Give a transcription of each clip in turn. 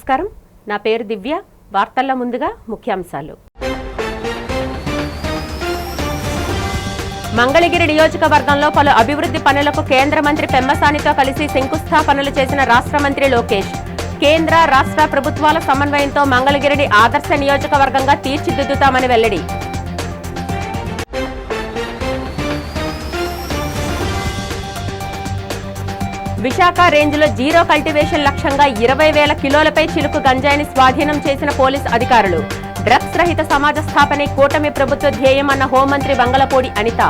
నమస్కారం, నా పేరు దివ్య. వార్తల్లో ముందుగా ముఖ్యాంశాలు. మంగళగిరి నియోజకవర్గంలో పలు అభివృద్ధి పనులకు కేంద్ర మంత్రి పెమ్మసానితో కలిసి శంకుస్థాపనలు చేసిన రాష్ట్ర మంత్రి లోకేష్. కేంద్ర రాష్ట్ర ప్రభుత్వాల సమన్వయంతో మంగళగిరిని ఆదర్శ నియోజకవర్గంగా తీర్చిదిద్దుతామని వెల్లడి. విశాఖ రేంజ్లో జీరో కల్టివేషన్ లక్ష్యంగా 20,000 కిలోలపై చిలుకు గంజాయిని స్వాధీనం చేసిన పోలీసు అధికారులు. డ్రగ్స్ రహిత సమాజ స్థాపనే కూటమి ప్రభుత్వ ధ్యేయమన్న హోంమంత్రి వంగలపూడి అనిత.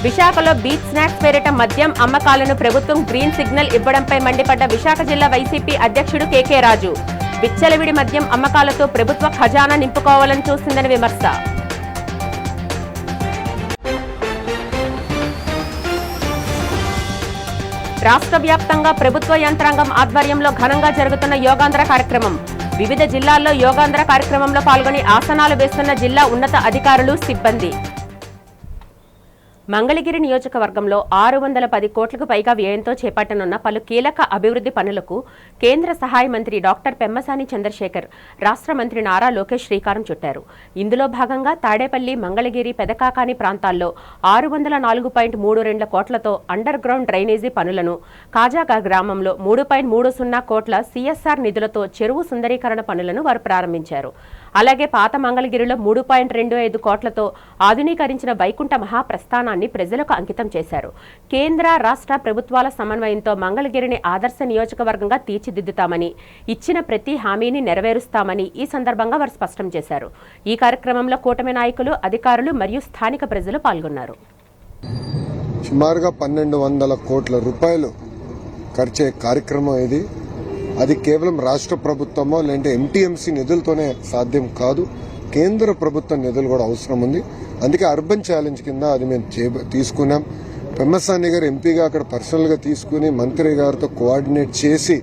విశాఖలో బీచ్ స్నాక్స్ పేరిట మద్యం అమ్మకాలను ప్రభుత్వం గ్రీన్ సిగ్నల్ ఇవ్వడంపై మండిపడ్డ విశాఖ జిల్లా వైసీపీ అధ్యక్షుడు కేకే రాజు. విచ్చలవిడి మద్యం అమ్మకాలతో ప్రభుత్వ ఖజానా నింపుకోవాలని చూస్తుందని విమర్శ. రాష్ట్ర వ్యాప్తంగా ప్రభుత్వ యంత్రాంగం ఆధ్వర్యంలో ఘనంగా జరుగుతున్న యోగాంధ్ర కార్యక్రమం. వివిధ జిల్లాల్లో యోగాంధ్ర కార్యక్రమంలో పాల్గొని ఆసనాలు వేస్తున్న జిల్లా ఉన్నత అధికారులు, సిబ్బంది. మంగళగిరి నియోజకవర్గంలో 610 కోట్లకు పైగా వ్యయంతో చేపట్టనున్న పలు కీలక అభివృద్ధి పనులకు కేంద్ర సహాయ మంత్రి డాక్టర్ పెమ్మసాని చంద్రశేఖర్, రాష్ట్ర మంత్రి నారా లోకేష్ శ్రీకారం చుట్టారు. ఇందులో భాగంగా తాడేపల్లి, మంగళగిరి, పెదకాకాని ప్రాంతాల్లో 604.32 కోట్లతో అండర్ గ్రౌండ్ డ్రైనేజీ పనులను, కాజాగా గ్రామంలో 3.30 కోట్ల సిఎస్ఆర్ నిధులతో చెరువు సుందరీకరణ పనులను వారు ప్రారంభించారు. అలాగే పాత మంగళగిరిలో 3.25 కోట్లతో ఆధునీకరించిన వైకుంఠ మహాప్రస్థానాన్ని ప్రజలకు అంకితం చేశారు. కేంద్ర రాష్ట్ర ప్రభుత్వాల సమన్వయంతో మంగళగిరిని ఆదర్శ నియోజకవర్గంగా తీర్చిదిద్దుతామని, ఇచ్చిన ప్రతి హామీని నెరవేరుస్తామని ఈ సందర్భంగా వారు స్పష్టం చేశారు. ఈ కార్యక్రమంలో కూటమి నాయకులు, అధికారులు మరియు స్థానిక ప్రజలు పాల్గొన్నారు. సుమారుగా 1,200 కోట్ల రూపాయలు ఖర్చే కార్యక్రమం ఇది. అది కేవలం రాష్ట్ర ప్రభుత్వమో లేదంటే ఎంటీఎంసీ నిధులతోనే సాధ్యం కాదు. కేంద్ర ప్రభుత్వ నిధులు కూడా అవసరం ఉంది. అందుకే అర్బన్ ఛాలెంజ్ కింద అది మేము తీసుకున్నాం. పెమ్మసాని గారు ఎంపీగా అక్కడ పర్సనల్గా తీసుకుని మంత్రి గారితో కోఆర్డినేట్ చేసి,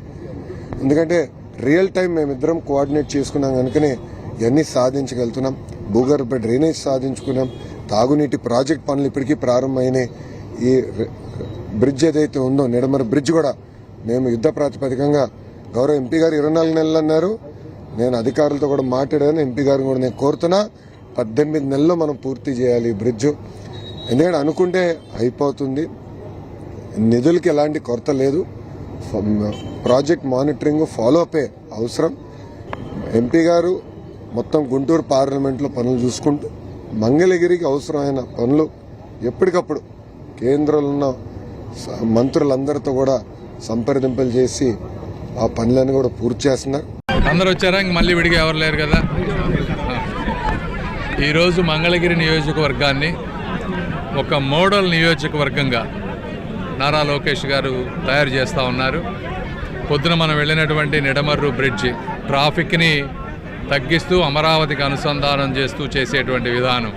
ఎందుకంటే రియల్ టైం మేమిద్దరం కోఆర్డినేట్ చేసుకున్నాం కనుకనే ఇవన్నీ సాధించగలుగుతున్నాం. భూగర్భ డ్రైనేజ్ సాధించుకున్నాం. తాగునీటి ప్రాజెక్ట్ పనులు ఇప్పటికీ ప్రారంభమైనాయి. ఈ బ్రిడ్జ్ ఏదైతే ఉందో నిడమర బ్రిడ్జ్ కూడా మేము యుద్ధ ప్రాతిపదికంగా గౌరవ ఎంపీ గారు 24 నెలలు అన్నారు. నేను అధికారులతో కూడా మాట్లాడాను. ఎంపీ గారిని కూడా నేను కోరుతున్నా 18 నెలల్లో మనం పూర్తి చేయాలి ఈ బ్రిడ్జ్. ఎందుకంటే అనుకుంటే అయిపోతుంది. నిధులకి ఎలాంటి కొరత లేదు. ప్రాజెక్ట్ మానిటరింగ్, ఫాలో అప్ అవసరం. ఎంపీ గారు మొత్తం గుంటూరు పార్లమెంట్లో పనులు చూసుకుంటూ మంగళగిరికి అవసరమైన పనులు ఎప్పటికప్పుడు కేంద్రంలో ఉన్న మంత్రులందరితో కూడా సంప్రదింపులు చేసి ఆ పనులన్నీ కూడా పూర్తి చేస్తున్నారు. అందరూ వచ్చారా? ఇంక మళ్ళీ విడిగా ఎవరు లేరు కదా. ఈరోజు మంగళగిరి నియోజకవర్గాన్ని ఒక మోడల్ నియోజకవర్గంగా నారా లోకేష్ గారు తయారు చేస్తూ ఉన్నారు. పొద్దున మనం వెళ్ళినటువంటి నిడమర్రు బ్రిడ్జి ట్రాఫిక్ని తగ్గిస్తూ అమరావతికి అనుసంధానం చేస్తూ చేసేటువంటి విధానం,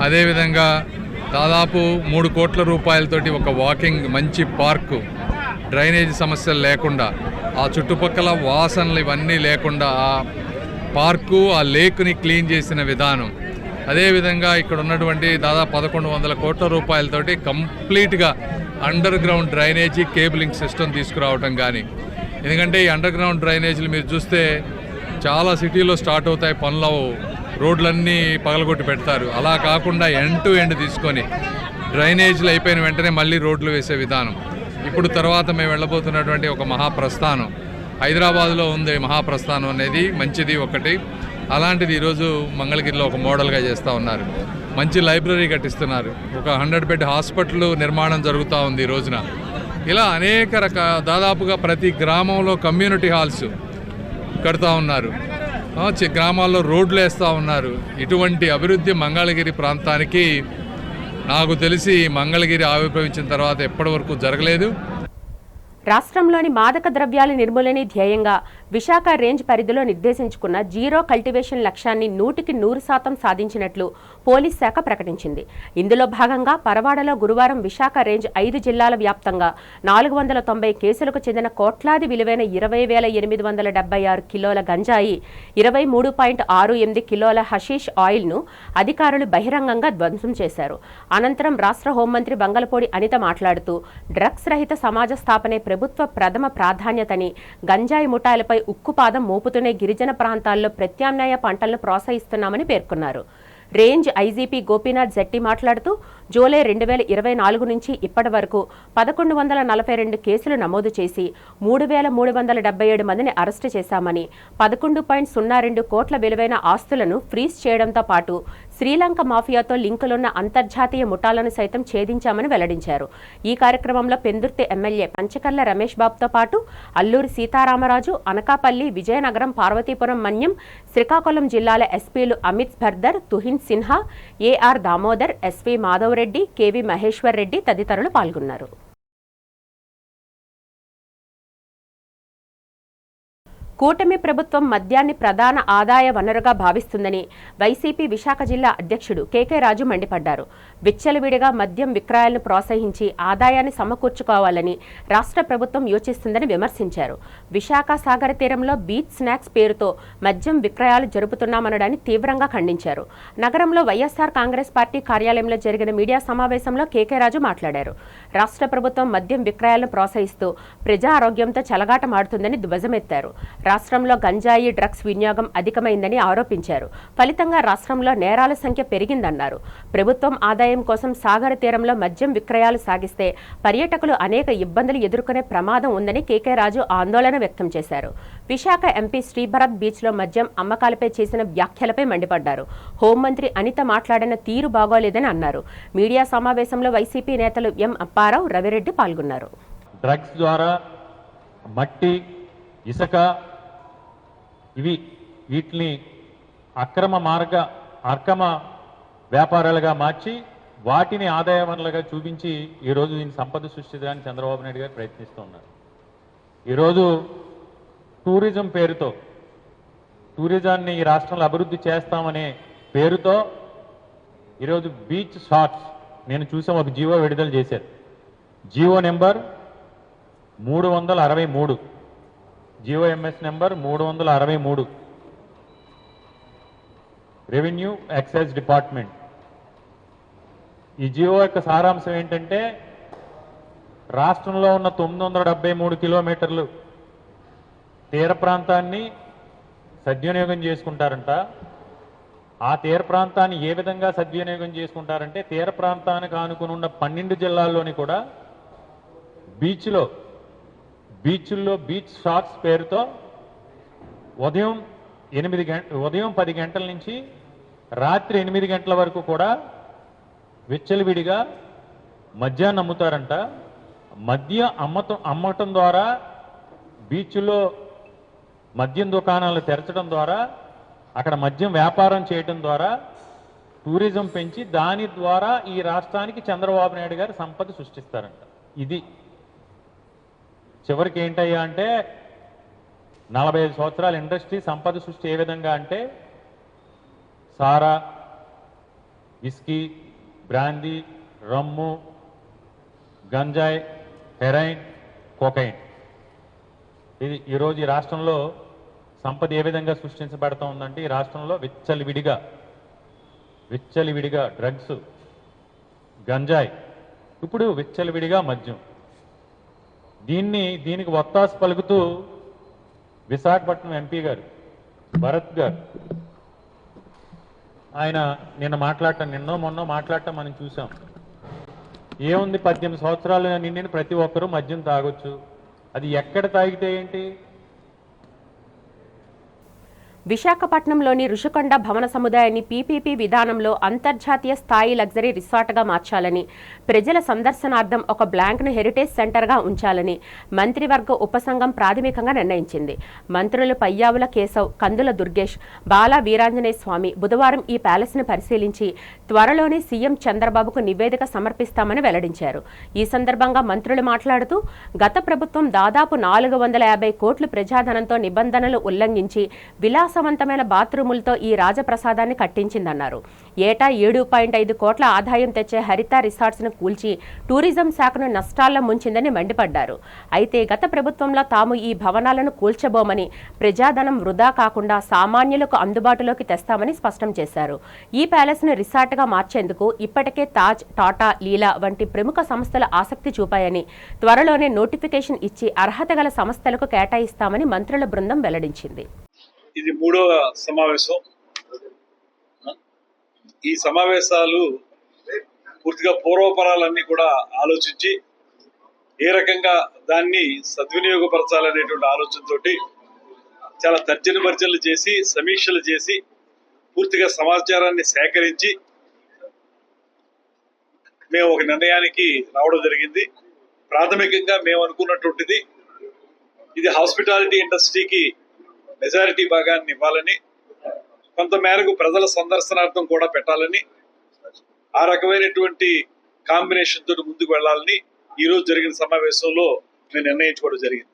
అదేవిధంగా దాదాపు 3 కోట్ల రూపాయలతోటి ఒక వాకింగ్ మంచి పార్కు, డ్రైనేజీ సమస్యలు లేకుండా, ఆ చుట్టుపక్కల వాసనలు ఇవన్నీ లేకుండా ఆ పార్కు, ఆ లేక్ని క్లీన్ చేసిన విధానం, అదేవిధంగా ఇక్కడ ఉన్నటువంటి దాదాపు 1,100 కోట్ల రూపాయలతోటి కంప్లీట్గా under ground drainage cabling system తీసుకురావటం కానీ. ఎందుకంటే ఈ అండర్ గ్రౌండ్ డ్రైనేజీలు మీరు చూస్తే చాలా సిటీలో స్టార్ట్ అవుతాయి పనులు, రోడ్లన్నీ పగలగొట్టి పెడతారు. అలా కాకుండా ఎండ్ టు ఎండ్ తీసుకొని డ్రైనేజీలు అయిపోయిన వెంటనే మళ్ళీ రోడ్లు వేసే విధానం. ఇప్పుడు తర్వాత మేము వెళ్ళబోతున్నటువంటి ఒక మహాప్రస్థానం, హైదరాబాద్లో ఉంది మహాప్రస్థానం అనేది, మంచిది ఒకటి. అలాంటిది ఈరోజు మంగళగిరిలో ఒక మోడల్గా చేస్తూ ఉన్నారు. మంచి లైబ్రరీ కట్టిస్తున్నారు. ఒక 100 బెడ్ హాస్పిటల్ నిర్మాణం జరుగుతూ ఉంది ఈ రోజున. ఇలా అనేక దాదాపుగా ప్రతి గ్రామంలో కమ్యూనిటీ హాల్స్ కడుతూ ఉన్నారు. గ్రామాల్లో రోడ్లు వేస్తూ ఉన్నారు. ఇటువంటి అభివృద్ధి మంగళగిరి ప్రాంతానికి నాకు తెలిసి మంగళగిరి ఆవిర్భవించిన తర్వాత ఎప్పటి వరకు జరగలేదు. రాష్ట్రంలోని మాదక ద్రవ్యాల నిర్మూలనే ధ్యేయంగా విశాఖ రేంజ్ పరిధిలో నిర్దేశించుకున్న జీరో కల్టివేషన్ లక్ష్యాన్ని 100% సాధించినట్లు పోలీస్ శాఖ ప్రకటించింది. ఇందులో భాగంగా పరవాడలో గురువారం విశాఖ రేంజ్ 5 జిల్లాల వ్యాప్తంగా 490 కేసులకు చెందిన కోట్లాది విలువైన 20,876 కిలోల గంజాయి, 23.68 కిలోల హషీష్ ఆయిల్ను అధికారులు బహిరంగంగా ధ్వంసం చేశారు. అనంతరం రాష్ట్ర హోంమంత్రి బంగళపూడి అనిత మాట్లాడుతూ డ్రగ్స్ రహిత సమాజ స్థాపనే ప్రభుత్వ ప్రథమ ప్రాధాన్యతని, గంజాయి ముఠాలపై ఉక్కుపాదం మోపుతూనే గిరిజన ప్రాంతాల్లో ప్రత్యామ్నాయ పంటలను ప్రోత్సహిస్తున్నామని పేర్కొన్నారు. రేంజ్ ఐజీపీ గోపీనాథ్ జెట్టి మాట్లాడుతూ జూలై 2024 నుంచి ఇప్పటి వరకు 1142 కేసులు నమోదు చేసి 3,377 మందిని అరెస్టు చేశామని, 11.02 కోట్ల విలువైన ఆస్తులను ఫ్రీజ్ చేయడంతో పాటు శ్రీలంక మాఫియాతో లింకులున్న అంతర్జాతీయ ముఠాలను సైతం ఛేదించామని వెల్లడించారు. ఈ కార్యక్రమంలో పెందుర్తి ఎమ్మెల్యే పంచకర్ల రమేష్ బాబుతో పాటు అల్లూరి సీతారామరాజు, అనకాపల్లి, విజయనగరం, పార్వతీపురం, మన్యం, శ్రీకాకుళం జిల్లాల ఎస్పీలు Amit Bardar, Tuhin Sinha, A R Damodar, S V Madhav Reddy, K V Maheshwar Reddy తదితరులు పాల్గొన్నారు. కూటమి ప్రభుత్వం మద్యాన్ని ప్రధాన ఆదాయ వనరుగా భావిస్తుందని వైసీపీ విశాఖ జిల్లా అధ్యక్షుడు కేకే రాజు మండిపడ్డారు. విచ్చలవిడిగా మద్యం విక్రయాలను ప్రోత్సహించి ఆదాయాన్ని సమకూర్చుకోవాలని రాష్ట్ర ప్రభుత్వం యోచిస్తుందని విమర్శించారు. విశాఖ సాగర తీరంలో బీచ్ స్నాక్స్ పేరుతో మద్యం విక్రయాలు జరుపుతున్నామనడాన్ని తీవ్రంగా ఖండించారు. నగరంలో వైఎస్ఆర్ కాంగ్రెస్ పార్టీ కార్యాలయంలో జరిగిన మీడియా సమావేశంలో కేకే రాజు మాట్లాడారు. రాష్ట్ర ప్రభుత్వం మద్యం విక్రయాలను ప్రోత్సహిస్తూ ప్రజా ఆరోగ్యంతో చెలగాటమాడుతుందని ధ్వజమెత్తారు. రాష్ట్రంలో గంజాయి, డ్రగ్స్ వినియోగం అధికమైందని ఆరోపించారు. ఫలితంగా రాష్ట్రంలో నేరాల సంఖ్య పెరిగిందన్నారు. ప్రభుత్వం ఆదాయం కోసం సాగర తీరంలో మద్యం విక్రయాలు సాగిస్తే పర్యాటకులు అనేక ఇబ్బందులు ఎదుర్కొనే ప్రమాదం ఉందని కేకే రాజు ఆందోళన వ్యక్తం చేశారు. విశాఖ ఎంపీ శ్రీభరత్ బీచ్లో మద్యం అమ్మకాలపై చేసిన వ్యాఖ్యలపై మండిపడ్డారు. హోంమంత్రి అనిత మాట్లాడిన తీరు బాగోలేదని అన్నారు. మీడియా సమావేశంలో వైసీపీ నేతలు ఎం అప్పారావు, రవిరెడ్డి పాల్గొన్నారు. డ్రగ్స్ ద్వారా మట్టి, ఇసుక వీటిని అక్రమ వ్యాపారాలుగా మార్చి వాటిని ఆదాయ వనరులుగా చూపించి ఈరోజు దీన్ని సంపద సృష్టించడానికి చంద్రబాబు నాయుడు గారు ప్రయత్నిస్తూ ఉన్నారు. ఈరోజు టూరిజం పేరుతో, టూరిజాన్ని ఈ రాష్ట్రంలో అభివృద్ధి చేస్తామనే పేరుతో ఈరోజు బీచ్ షాట్స్ నేను చూసాం, ఒక జీవో విడుదల చేశారు. జీవో నెంబర్ 363, GOMS నెంబర్ 363, రెవెన్యూ ఎక్సైజ్ డిపార్ట్మెంట్. ఈ జీవో యొక్క సారాంశం ఏంటంటే రాష్ట్రంలో ఉన్న 973 కిలోమీటర్లు తీర ప్రాంతాన్ని సద్వినియోగం చేసుకుంటారంట. ఆ తీర ప్రాంతాన్ని ఏ విధంగా సద్వినియోగం చేసుకుంటారంటే తీర ప్రాంతానికి ఆనుకుని ఉన్న 12 జిల్లాల్లోని కూడా బీచ్ల్లో బీచ్ షాట్స్ పేరుతో ఉదయం 10 గంటల నుంచి రాత్రి 8 గంటల వరకు కూడా విచ్చలవిడిగా మద్యాన్ని అమ్ముతారంట. అమ్మటం ద్వారా, బీచ్లో మద్యం దుకాణాలు తెరచడం ద్వారా, అక్కడ మద్యం వ్యాపారం చేయడం ద్వారా టూరిజం పెంచి దాని ద్వారా ఈ రాష్ట్రానికి చంద్రబాబు నాయుడు గారు సంపద సృష్టిస్తారంట. ఇది చివరికి ఏంటయ్యా అంటే 45 సంవత్సరాల ఇండస్ట్రీ సంపద సృష్టి ఏ విధంగా అంటే సారా, విస్కీ, బ్రాందీ, రమ్ము, గంజాయి, హెరాయిన్, కోకైన్. ఇది ఈరోజు ఈ రాష్ట్రంలో సంపద ఏ విధంగా సృష్టించబడతా ఉందంటే ఈ రాష్ట్రంలో విచ్చలవిడిగా డ్రగ్స్, గంజాయి, ఇప్పుడు విచ్చలవిడిగా మద్యం. దీనికి ఒత్తాసు పలుకుతూ విశాఖపట్నం ఎంపీ గారు భరత్ గారు ఆయన నిన్నో మొన్నో మాట్లాడటం మనం చూసాం. ఏముంది, 18 సంవత్సరాలు నిండిన ప్రతి ఒక్కరూ మద్యం తాగొచ్చు. అది ఎక్కడ తాగితే ఏంటి? విశాఖపట్నంలోని ఋషికొండ భవన సముదాయాన్ని పీపీపీ విధానంలో అంతర్జాతీయ స్థాయి లగ్జరీ రిసార్ట్గా మార్చాలని, ప్రజల సందర్శనార్థం ఒక బ్లాంక్ను హెరిటేజ్ సెంటర్గా ఉంచాలని మంత్రివర్గ ఉపసంఘం ప్రాథమికంగా నిర్ణయించింది. మంత్రులు పయ్యావుల కేశవ్, కందుల దుర్గేష్, బాలా వీరాంజనేయ స్వామి బుధవారం ఈ ప్యాలెస్ను పరిశీలించి త్వరలోనే సీఎం చంద్రబాబుకు నివేదిక సమర్పిస్తామని వెల్లడించారు. ఈ సందర్భంగా మంత్రులు మాట్లాడుతూ, గత ప్రభుత్వం దాదాపు 450 కోట్లు ప్రజాధనంతో నిబంధనలు ఉల్లంఘించి విలాసవంతమైన బాత్రూములతో ఈ రాజప్రసాదాన్ని కట్టించిందన్నారు. ఏటా 7.5 కోట్ల ఆదాయం తెచ్చే హరిత రిసార్ట్స్ను కూల్చి టూరిజం శాఖను నష్టాల్లో ముంచిందని మండిపడ్డారు. అయితే గత ప్రభుత్వంలో తాము ఈ భవనాలను కూల్చబోమని, ప్రజాధనం వృధా కాకుండా సామాన్యులకు అందుబాటులోకి తెస్తామని స్పష్టం చేశారు. ఈ ప్యాలెస్ను రిసార్ట్గా మార్చేందుకు ఇప్పటికే తాజ్, టాటా, లీలా వంటి ప్రముఖ సంస్థలు ఆసక్తి చూపాయని, త్వరలోనే నోటిఫికేషన్ ఇచ్చి అర్హత గల సంస్థలకు కేటాయిస్తామని మంత్రుల బృందం వెల్లడించింది. ఇది 3వ సమావేశం. ఈ సమావేశాలు పూర్తిగా పూర్వపరాలన్నీ కూడా ఆలోచించి ఏ రకంగా దాన్ని సద్వినియోగపరచాలనేటువంటి ఆలోచనతోటి చాలా తర్జన భర్జనలు చేసి, సమీక్షలు చేసి, పూర్తిగా సమాచారాన్ని సేకరించి మేము ఒక నిర్ణయానికి రావడం జరిగింది. ప్రాథమికంగా మేము అనుకున్నటువంటిది, ఇది హాస్పిటాలిటీ ఇండస్ట్రీకి మెజారిటీ భాగాన్ని ఇవ్వాలని, కొంత మేరకు ప్రజల సందర్శనార్థం కూడా పెట్టాలని, ఆ రకమైనటువంటి కాంబినేషన్ తోటి ముందుకు వెళ్లాలని ఈ రోజు జరిగిన సమావేశంలో మేము నిర్ణయించుకోవడం జరిగింది.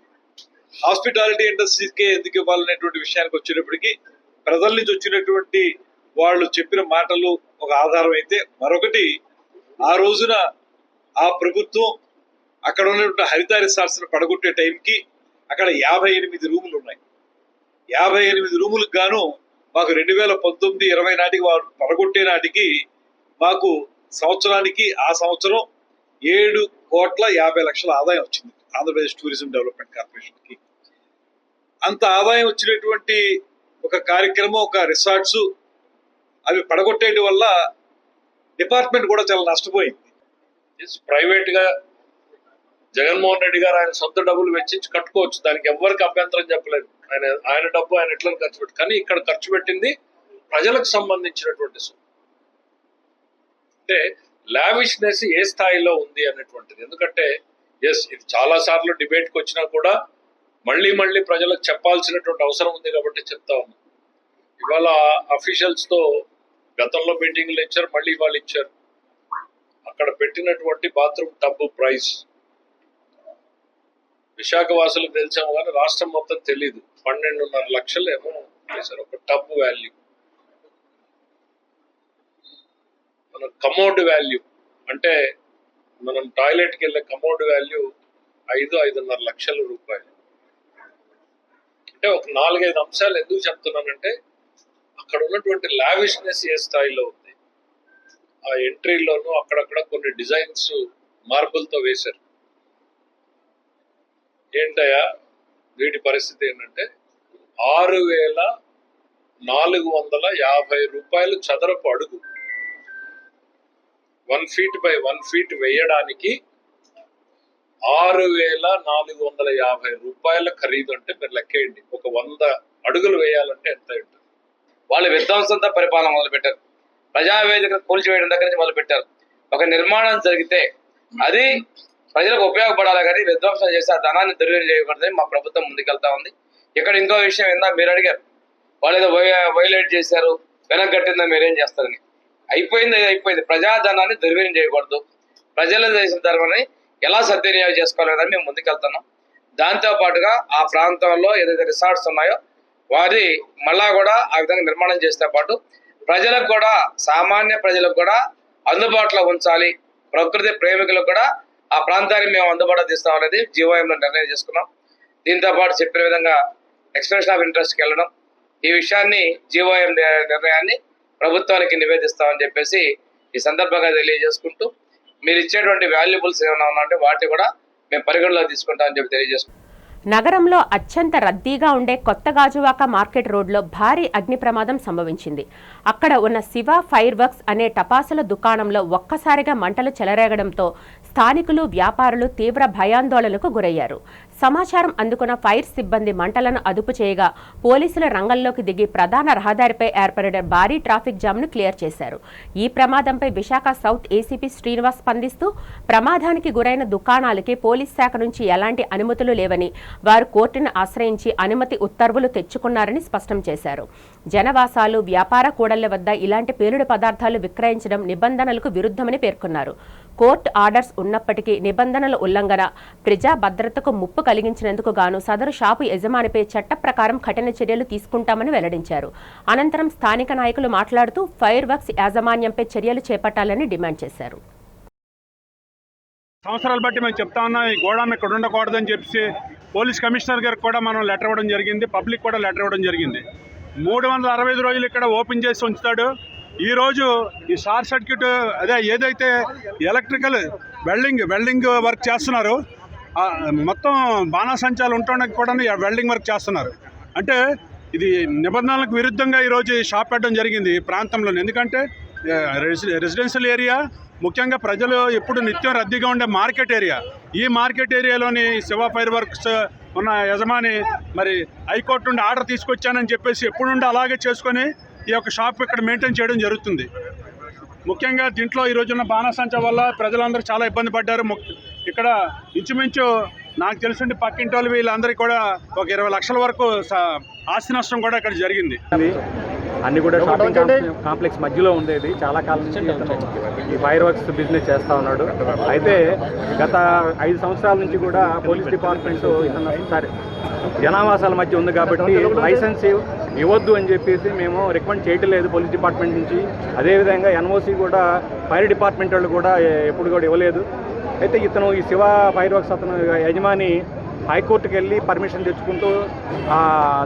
హాస్పిటాలిటీ ఇండస్ట్రీకే ఎందుకు ఇవ్వాలనేటువంటి విషయానికి వచ్చేటప్పటికి, ప్రజల నుంచి వచ్చినటువంటి వాళ్ళు చెప్పిన మాటలు ఒక ఆధారం అయితే, మరొకటి ఆ రోజున ఆ ప్రభుత్వం అక్కడ ఉన్నటువంటి హరిత రిసార్ట్స్ పడగొట్టే టైంకి అక్కడ 58 రూములు ఉన్నాయి. 58 రూములకు గాను మాకు 2019-20 నాటికి వారు పడగొట్టే నాటికి మాకు సంవత్సరానికి ఆ సంవత్సరం 7,50,00,000 ఆదాయం వచ్చింది ఆంధ్రప్రదేశ్ టూరిజం డెవలప్మెంట్ కార్పొరేషన్కి. అంత ఆదాయం వచ్చినటువంటి ఒక కార్యక్రమం, ఒక రిసార్ట్స్ అవి పడగొట్టేటి వల్ల డిపార్ట్మెంట్ కూడా చాలా నష్టపోయింది. ప్రైవేట్ గా జగన్మోహన్ రెడ్డి గారు ఆయన సొంత డబ్బులు వెచ్చించి కట్టుకోవచ్చు, దానికి ఎవరికి అభ్యంతరం చెప్పలేదు. ఆయన డబ్బు ఆయన ఎట్లా ఖర్చు పెట్టి, కానీ ఇక్కడ ఖర్చు పెట్టింది ప్రజలకు సంబంధించినటువంటి సొమ్ము. అంటే లావిష్నెస్ ఏ స్థాయిలో ఉంది అనేటువంటిది. ఎందుకంటే ఇది చాలా సార్లు డిబేట్కి వచ్చినా కూడా మళ్ళీ ప్రజలకు చెప్పాల్సినటువంటి అవసరం ఉంది కాబట్టి చెప్తా ఉన్నాం. ఇవాళ అఫీషియల్స్ తో గతంలో మీటింగ్లు ఇచ్చారు, మళ్ళీ ఇవాళ ఇచ్చారు. అక్కడ పెట్టినటువంటి బాత్రూమ్ టబ్ ప్రైస్ విశాఖ వాసులకు తెలిసాము కానీ రాష్ట్రం మొత్తం తెలీదు. 12.5 లక్షలు ఏమో చేశారు ఒక టబ్ వాల్యూ. మన కమోడ్ వాల్యూ అంటే మనం టాయిలెట్కి వెళ్ళే కమోడ్ వాల్యూ 5-5.5 లక్షల రూపాయలు. అంటే ఒక 4-5 అంశాలు ఎందుకు చెప్తున్నానంటే, అక్కడ ఉన్నటువంటి లావిష్నెస్ ఏ స్థాయిలో ఉంది. ఆ ఎంట్రీలోనూ అక్కడక్కడ కొన్ని డిజైన్స్ మార్బుల్తో వేశారు. ఏంటయ్యా వీటి పరిస్థితి ఏంటంటే, 6,450 రూపాయలు చదరపు అడుగు. 1 feet by 1 feet వేయడానికి 6,450 రూపాయల ఖరీదు. అంటే మీరు లెక్కేయండి, ఒక 100 అడుగులు వేయాలంటే ఎంత ఉంటుంది. వాళ్ళు విధ్వంసంతో పరిపాలన మొదలుపెట్టారు. ప్రజావేదిక కూల్చివేయడం దగ్గర నుంచి మొదలుపెట్టారు. ఒక నిర్మాణం జరిగితే అది ప్రజలకు ఉపయోగపడాలి కానీ విధ్వంసం చేసి ఆ ధనాన్ని దుర్వినియోగం చేయకూడదని మా ప్రభుత్వం ముందుకెళ్తా ఉంది. ఇక్కడ ఇంకో విషయం ఏందా, మీరు అడిగారు వాళ్ళు ఏదో వైలేట్ చేశారు, వెనక్కి కట్టిందా మీరేం చేస్తారని. అయిపోయింది. ప్రజాధనాన్ని దుర్వినియోగం చేయకూడదు. ప్రజలు చేసిన ధర్మాన్ని ఎలా సద్వినియోగం చేసుకోవాలని మేము ముందుకెళ్తున్నాం. దాంతో పాటుగా ఆ ప్రాంతంలో ఏదైతే రిసార్ట్స్ ఉన్నాయో వారి మళ్ళా కూడా ఆ విధంగా నిర్మాణం చేస్తే పాటు ప్రజలకు కూడా, సామాన్య ప్రజలకు కూడా అందుబాటులో ఉంచాలి. ప్రకృతి ప్రేమికులకు కూడా ఆ ప్రాంతాన్ని మేము అందుబాటులో తీస్తామనేది జీవోఎంలో నిర్ణయం చేసుకున్నాం. దీంతో పాటు చెప్పిన విధంగా ఎక్స్ప్రెషన్ ఆఫ్ ఇంట్రెస్ట్కి వెళ్ళడం, ఈ విషయాన్ని జీవోఎం నిర్ణయాన్ని ప్రభుత్వానికి నివేదిస్తామని చెప్పేసి ఈ సందర్భంగా తెలియజేసుకుంటూ, మీరు ఇచ్చేటువంటి వాల్యుబుల్స్ ఏమైనా ఉన్నాయంటే వాటిని కూడా మేము పరిగణలో తీసుకుంటామని చెప్పి తెలియజేసుకుంటాం. నగరంలో అత్యంత రద్దీగా ఉండే కొత్త గాజువాక మార్కెట్ రోడ్లో భారీ అగ్ని ప్రమాదం సంభవించింది. అక్కడ ఉన్న శివ ఫైర్ వర్క్స్ అనే టపాసుల దుకాణంలో ఒక్కసారిగా మంటలు చెలరేగడంతో స్థానికులు వ్యాపారులు తీవ్ర భయాందోళనకు గురయ్యారు. సమాచారం అందుకున్న ఫైర్ సిబ్బంది మంటలను అదుపు చేయగా పోలీసుల రంగంలోకి దిగి ప్రధాన రహదారిపై ఏర్పడిన భారీ ట్రాఫిక్ జామ్ను క్లియర్ చేశారు. ఈ ప్రమాదంపై విశాఖ సౌత్ ఏసీపీ శ్రీనివాస్ స్పందిస్తూ ప్రమాదానికి గురైన దుకాణాలకి పోలీస్ శాఖ నుంచి ఎలాంటి అనుమతులు లేవని, వారు కోర్టును ఆశ్రయించి అనుమతి ఉత్తర్వులు తెచ్చుకున్నారని స్పష్టం చేశారు. జనవాసాలు, వ్యాపార కూడళ్ల వద్ద ఇలాంటి పేలుడు పదార్థాలు విక్రయించడం నిబంధనలకు విరుద్ధమని పేర్కొన్నారు. కోర్టు ఆర్డర్స్ ఉన్నప్పటికీ నిబంధనల ఉల్లంఘన, ప్రజా భద్రతకు ముప్పు కలిగించినందుకు గాను సదరు షాపు యజమానిపై చట్ట ప్రకారం కఠిన చర్యలు తీసుకుంటామని వెల్లడించారు. అనంతరం స్థానిక నాయకులు మాట్లాడుతూ ఫైర్ వర్క్స్ యాజమాన్యంపై చర్యలు చేపట్టాలని డిమాండ్ చేశారు. సంవత్సరాలు బట్టి మేము చెప్తా ఉన్నాం, ఈ గోడాం ఇక్కడ ఉండకూడదని చెప్పి పోలీస్ కమిషనర్ గారికి కూడా మనం లెటర్ ఇవ్వడం జరిగింది, పబ్లిక్ కూడా లెటర్ ఇవ్వడం జరిగింది. 365 రోజులు ఇక్కడ ఓపెన్ చేసి ఉంచుతాడు. ఈరోజు ఈ షార్ట్ సర్క్యూట్ ఏదైతే ఎలక్ట్రికల్ వెల్డింగ్ వర్క్ చేస్తున్నారో మొత్తం బాణాసంచాలు ఉంటుండగా కూడా వెల్డింగ్ వర్క్ చేస్తున్నారు. అంటే ఇది నిబంధనలకు విరుద్ధంగా ఈరోజు షాప్ పెట్టడం జరిగింది ఈ ప్రాంతంలో. ఎందుకంటే రెసిడెన్షియల్ ఏరియా, ముఖ్యంగా ప్రజలు ఎప్పుడు నిత్యం రద్దీగా ఉండే మార్కెట్ ఏరియా. ఈ మార్కెట్ ఏరియాలోని శివ ఫైర్ వర్క్స్ ఉన్న యజమాని మరి హైకోర్టు నుండి ఆర్డర్ తీసుకొచ్చానని చెప్పేసి ఎప్పుడు నుండి అలాగే చేసుకొని ఈ యొక్క షాప్ ఇక్కడ మెయింటైన్ చేయడం జరుగుతుంది. ముఖ్యంగా దీంట్లో ఈరోజున్న బాణాసంచా వల్ల ప్రజలందరూ చాలా ఇబ్బంది పడ్డారు. ఇక్కడ ఇంచుమించు నాకు తెలిసింది పక్కింటి వాళ్ళు వీళ్ళందరికీ కూడా ఒక 20 లక్షల వరకు ఆస్తి నష్టం కూడా ఇక్కడ జరిగింది. అన్ని కూడా షాపింగ్ కాంప్లెక్స్ మధ్యలో ఉండేది. చాలా కాలం నుంచి ఈ ఫైర్ వర్క్స్ బిజినెస్ చేస్తూ ఉన్నాడు. అయితే గత 5 సంవత్సరాల నుంచి కూడా పోలీస్ డిపార్ట్మెంట్ సరే జనావాసాల మధ్య ఉంది కాబట్టి లైసెన్స్ ఇవ్వద్దు అని చెప్పేసి మేము రికమెండ్ చేయటం లేదు పోలీస్ డిపార్ట్మెంట్ నుంచి. అదేవిధంగా ఎన్ఓసి కూడా ఫైర్ డిపార్ట్మెంట్ వాళ్ళు కూడా ఎప్పుడు కూడా ఇవ్వలేదు. అయితే ఇతను ఈ శివ ఫైర్ వర్క్స్ అతను యజమాని హైకోర్టుకి వెళ్ళి పర్మిషన్ తెచ్చుకుంటూ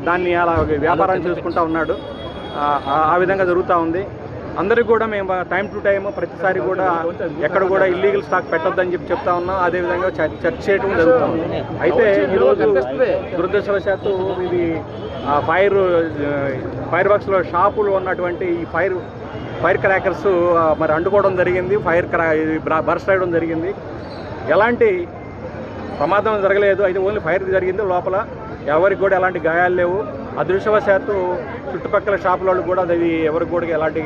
దాన్ని అలా వ్యాపారం చేసుకుంటూ ఉన్నాడు. ఆ విధంగా జరుగుతూ ఉంది. అందరికీ కూడా మేము టైం టు టైం ప్రతిసారి కూడా ఎక్కడ కూడా ఇల్లీగల్ స్టాక్ పెట్టొద్దని చెప్తా ఉన్నాం. అదేవిధంగా చర్చ చేయడం జరుగుతూ ఉంది. అయితే ఈరోజు దురదృష్టవశాత్తు ఇది ఫైర్ వర్క్స్లో షాపులు ఉన్నటువంటి ఈ ఫైర్ క్రాకర్స్ మరి అంటుకోవడం జరిగింది. బర్స్ట్ అయ్యడం జరిగింది. ఎలాంటి ప్రమాదం జరగలేదు. అయితే ఓన్లీ ఫైర్ జరిగింది. లోపల ఎవరికి కూడా ఎలాంటి గాయాలు లేవు. అదృష్టవశాత్తు చుట్టుపక్కల షాపుల కూడా అది ఎవరికి కూడా ఎలాంటి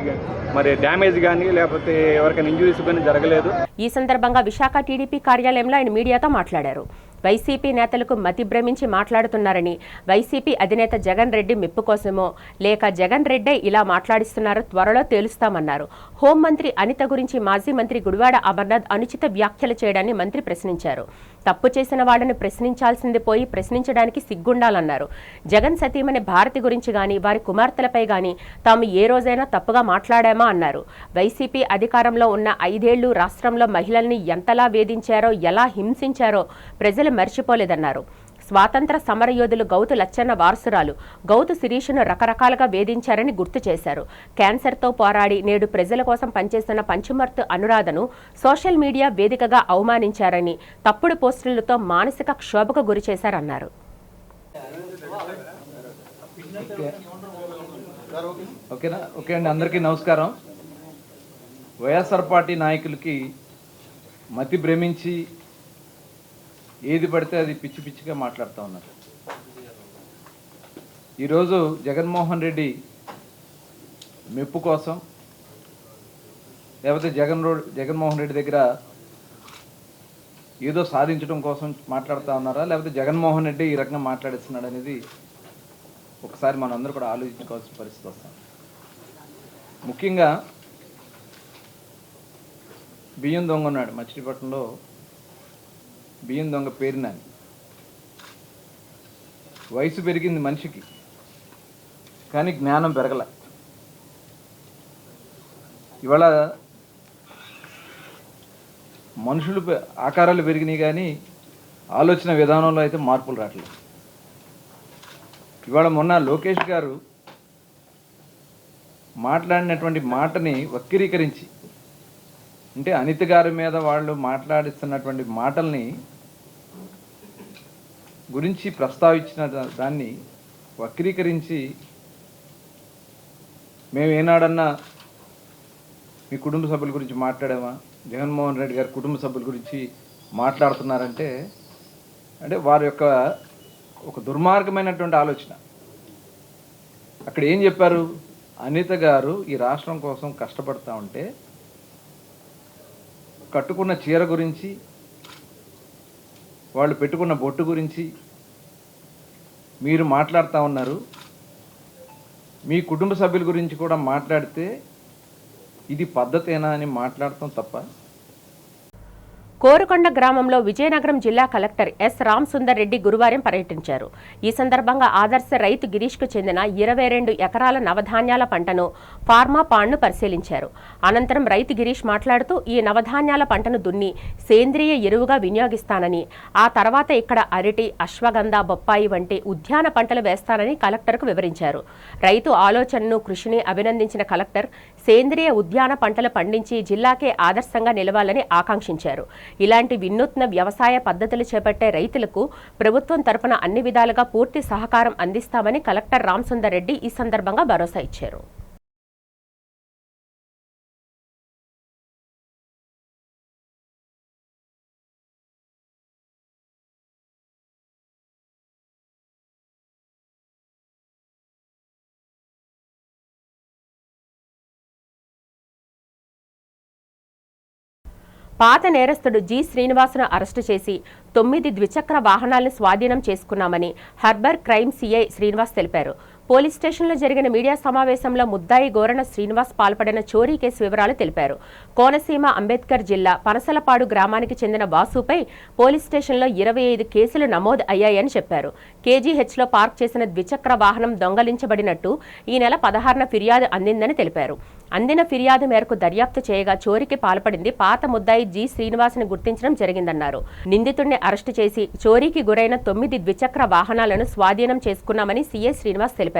మరి డ్యామేజ్ కానీ లేకపోతే ఎవరికైనా ఇంజురీస్ కానీ జరగలేదు. ఈ సందర్భంగా విశాఖ టీడీపీ కార్యాలయంలో ఆయన మీడియాతో మాట్లాడారు. వైసీపీ నేతలకు మతి భ్రమించి మాట్లాడుతున్నారని, వైసీపీ అధినేత జగన్ రెడ్డి మెప్పు కోసమో లేక జగన్ రెడ్డే ఇలా మాట్లాడిస్తున్నారో త్వరలో తేలుస్తామన్నారు. హోంమంత్రి అనిత గురించి మాజీ మంత్రి గుడివాడ అమర్నాథ్ అనుచిత వ్యాఖ్యలు చేయడాన్ని మంత్రి ప్రశ్నించారు. తప్పు చేసిన వాళ్లను ప్రశ్నించాల్సింది పోయి ప్రశ్నించడానికి సిగ్గుండాలన్నారు. జగన్ సతీమణి భారతి గురించి గాని వారి కుమార్తెలపై గాని తాము ఏ రోజైనా తప్పుగా మాట్లాడామా అన్నారు. వైసీపీ అధికారంలో ఉన్న 5 ఏళ్లు రాష్ట్రంలో మహిళల్ని ఎంతలా వేధించారో, ఎలా హింసించారో ప్రజలు మర్చిపోలేదన్నారు. స్వాతంత్ర సమరయోధులు గౌతు లచ్చన్న వారసురాలు గౌతు శిరీషను రకరకాలుగా వేధించారని గుర్తు చేశారు. క్యాన్సర్తో పోరాడి నేడు ప్రజల కోసం పనిచేస్తున్న పంచుమర్తి అనురాధను సోషల్ మీడియా వేదికగా అవమానించారని, తప్పుడు పోస్టులతో మానసిక క్షోభకు గురిచేశారన్నారు. ఓకే అండి, అందరికీ నమస్కారం. వైఎస్ఆర్ పార్టీ నాయకులకి మతి భ్రమించి ఏది పడితే అది పిచ్చి పిచ్చిగా మాట్లాడుతూ ఉన్నారు. ఈరోజు జగన్మోహన్ రెడ్డి మెప్పు కోసం లేకపోతే జగన్మోహన్ రెడ్డి దగ్గర ఏదో సాధించడం కోసం మాట్లాడుతూ ఉన్నారా, లేకపోతే జగన్మోహన్ రెడ్డి ఈ రకంగా మాట్లాడిస్తున్నాడు అనేది ఒకసారి మనం అందరూ కూడా ఆలోచించుకోవాల్సిన పరిస్థితి వస్తాం. ముఖ్యంగా బియ్యం దొంగ ఉన్నాడు మచిలీపట్నంలో. బియ్యం దొంగ పేరు నాని. వయసు పెరిగింది మనిషికి, కానీ జ్ఞానం పెరగల. ఇవాళ మనుషులు ఆకారాలు పెరిగినాయి కానీ ఆలోచన విధానంలో అయితే మార్పులు రావట్లేదు. ఇవాళ మొన్న లోకేష్ గారు మాట్లాడినటువంటి మాటని వక్రీకరించి, అంటే అనిత గారి మీద వాళ్ళు మాట్లాడిస్తున్నటువంటి మాటల్ని గురించి ప్రస్తావించిన దాన్ని వక్రీకరించి, మేము ఏనాడన్నా మీ కుటుంబ సభ్యుల గురించి మాట్లాడామా, జగన్మోహన్ రెడ్డి గారి కుటుంబ సభ్యుల గురించి మాట్లాడుతున్నారంటే అంటే వారి యొక్క ఒక దుర్మార్గమైనటువంటి ఆలోచన. అక్కడ ఏం చెప్పారు, అనిత గారు ఈ రాష్ట్రం కోసం కష్టపడతా ఉంటే కట్టుకున్న చీర గురించి, వాళ్ళు పెట్టుకున్న బొట్టు గురించి మీరు మాట్లాడుతూ ఉన్నారు. మీ కుటుంబ సభ్యుల గురించి కూడా మాట్లాడితే ఇది పద్ధతేనా అని మాట్లాడటం తప్ప. కోరుకొండ గ్రామంలో విజయనగరం జిల్లా కలెక్టర్ ఎస్ రామ్ సుందర్ రెడ్డి గురువారం పర్యటించారు. ఈ సందర్భంగా ఆదర్శ రైతు గిరీష్కు చెందిన 22 ఎకరాల నవధాన్యాల పంటను ఫార్మా పాండ్ను పరిశీలించారు. అనంతరం రైతు గిరీష్ మాట్లాడుతూ ఈ నవధాన్యాల పంటను దున్ని సేంద్రియ ఎరువుగా వినియోగిస్తానని, ఆ తర్వాత ఇక్కడ అరటి, అశ్వగంధ, బొప్పాయి వంటి ఉద్యాన పంటలు వేస్తానని కలెక్టర్కు వివరించారు. రైతు ఆలోచనను, కృషిని అభినందించిన కలెక్టర్ సేంద్రియ ఉద్యాన పంటలు పండించి జిల్లాకే ఆదర్శంగా నిలవాలని ఆకాంక్షించారు. ఇలాంటి వినూత్న వ్యవసాయ పద్ధతులు చేపట్టే రైతులకు ప్రభుత్వం తరపున అన్ని విధాలుగా పూర్తి సహకారం అందిస్తామని కలెక్టర్ రామ్ సుందర్ రెడ్డి ఈ సందర్భంగా భరోసా ఇచ్చారు. పాత నేరస్తుడు జి శ్రీనివాసును అరెస్టు చేసి 9 ద్విచక్ర వాహనాలను స్వాధీనం చేసుకున్నామని హర్బర్ క్రైమ్ సిఐ శ్రీనివాస్ తెలిపారు. పోలీస్ స్టేషన్లో జరిగిన మీడియా సమావేశంలో ముద్దాయి గోరణ శ్రీనివాస్ పాల్పడిన చోరీ కేసు వివరాలు తెలిపారు. కోనసీమ అంబేద్కర్ జిల్లా పనసలపాడు గ్రామానికి చెందిన వాసుపై పోలీస్ స్టేషన్లో 25 కేసులు నమోదు అయ్యాయని చెప్పారు. కేజీహెచ్లో పార్క్ చేసిన ద్విచక్ర వాహనం దొంగలించబడినట్టు ఈ నెల 16న ఫిర్యాదు అందిందని తెలిపారు. అందిన ఫిర్యాదు మేరకు దర్యాప్తు చేయగా చోరీకి పాల్పడింది పాత ముద్దాయి జి శ్రీనివాస్ని గుర్తించడం జరిగిందన్నారు. నిందితుడిని అరెస్టు చేసి చోరీకి గురైన 9 ద్విచక్ర వాహనాలను స్వాధీనం చేసుకున్నామని సీఐ శ్రీనివాస్ తెలిపారు.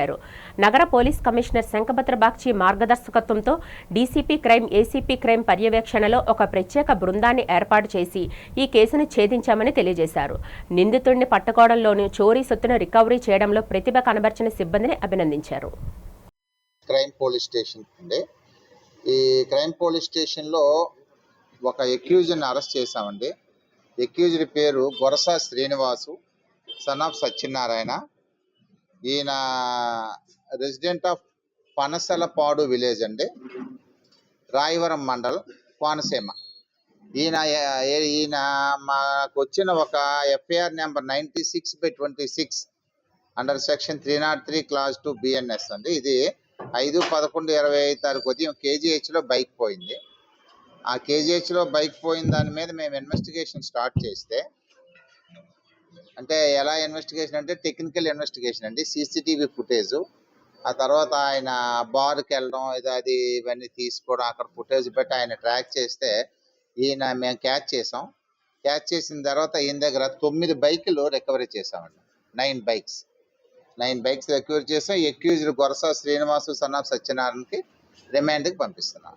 నగర పోలీస్ కమిషనర్ శంకభద్ర బాగ్చి మార్గదర్శకత్వంతో డీసీపీ క్రైమ్, ఏసీపీ క్రైమ్ పర్యవేక్షణలో ఒక ప్రత్యేక బృందాన్ని ఏర్పాటు చేసి ఈ కేసును ఛేదించామని తెలియజేశారు. నిందితుడిని పట్టుకోవడంలోనూ చోరీ సొత్తును రికవరీ చేయడంలో ప్రతిభ కనబర్చిన సిబ్బందిని అభినందించారు. క్రైమ్ పోలీస్ స్టేషన్ అండి. ఈ క్రైమ్ పోలీస్ స్టేషన్లో ఒక ఎక్యూజ్ని అరెస్ట్ చేశామండి. ఎక్యూజ్డ్ పేరు గొరస శ్రీనివాసు, సన్ ఆఫ్ సత్యనారాయణ. ఈయన రెసిడెంట్ ఆఫ్ పనసలపాడు విలేజ్ అండి, రాయవరం మండల్, కోనసీమ. ఈయన మాకు వచ్చిన ఒక FIR number 96/26 under section 303 class 2 BNS అండి. ఇది 5/11/25 ఉదయం కేజీహెచ్లో బైక్ పోయింది. ఆ కేజీహెచ్లో బైక్ పోయిన దాని మీద మేము ఇన్వెస్టిగేషన్ స్టార్ట్ చేస్తే, అంటే ఎలా ఇన్వెస్టిగేషన్ అంటే టెక్నికల్ ఇన్వెస్టిగేషన్ అండి, సీసీటీవీ ఫుటేజ్. ఆ తర్వాత ఆయన బార్కి వెళ్ళడం, ఇవన్నీ తీసుకోవడం, అక్కడ ఫుటేజ్ పెట్టి ఆయన ట్రాక్ చేస్తే ఈయన మేము క్యాచ్ చేసాం. క్యాచ్ చేసిన తర్వాత ఈయన దగ్గర 9 బైకులు రికవరీ చేసామండి. 9 బైక్స్ రికవరీ చేసాం. ఎక్యూజ్డ్ గొరస శ్రీనివాసు, సన్ ఆఫ్ సత్యనారాయణకి రిమాండ్కి పంపిస్తున్నాం.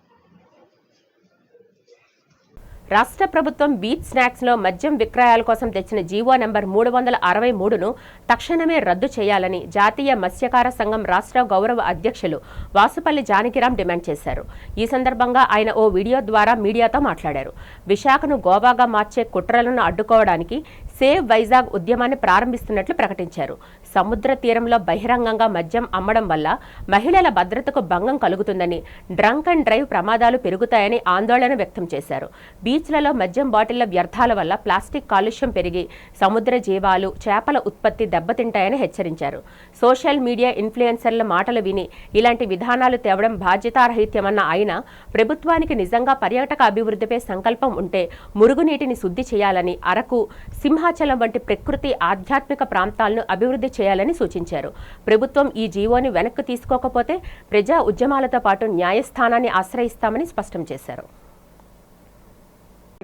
రాష్ట్ర ప్రభుత్వం బీచ్ స్నాక్స్లో మద్యం విక్రయాల కోసం తెచ్చిన జీవో నెంబర్ 363ను తక్షణమే రద్దు చేయాలని జాతీయ మత్స్యకార సంఘం రాష్ట్ర గౌరవ అధ్యక్షులు వాసుపల్లి జానకిరాం డిమాండ్ చేశారు. ఈ సందర్భంగా ఆయన ఓ వీడియో ద్వారా మీడియాతో మాట్లాడారు. విశాఖను గోవాగా మార్చే కుట్రలను అడ్డుకోవడానికి సేవ్ వైజాగ్ ఉద్యమాన్ని ప్రారంభిస్తున్నట్లు ప్రకటించారు. సముద్ర తీరంలో బహిరంగంగా మద్యం అమ్మడం వల్ల మహిళల భద్రతకు భంగం కలుగుతుందని, డ్రంక్ అండ్ డ్రైవ్ ప్రమాదాలు పెరుగుతాయని ఆందోళన వ్యక్తం చేశారు. బీచ్లలో మద్యం బాటిళ్ల వ్యర్థాల వల్ల ప్లాస్టిక్ కాలుష్యం పెరిగి సముద్ర జీవాలు, చేపల ఉత్పత్తి దెబ్బతింటాయని హెచ్చరించారు. సోషల్ మీడియా ఇన్ఫ్లుయెన్సర్ల మాటలు విని ఇలాంటి విధానాలు తేవడం బాధ్యతారహిత్యమన్న ఆయన, ప్రభుత్వానికి నిజంగా పర్యాటక అభివృద్ధిపై సంకల్పం ఉంటే మురుగునీటిని శుద్ధి చేయాలని, అరకు, సింహాచలం వంటి ప్రకృతి ఆధ్యాత్మిక ప్రాంతాలను అభివృద్ధి చేయాలని సూచించారు. ప్రభుత్వం ఈ జీవోని వెనక్కి తీసుకోకపోతే ప్రజా ఉద్యమాలతో పాటు న్యాయస్థానాన్ని ఆశ్రయిస్తామని స్పష్టం చేశారు.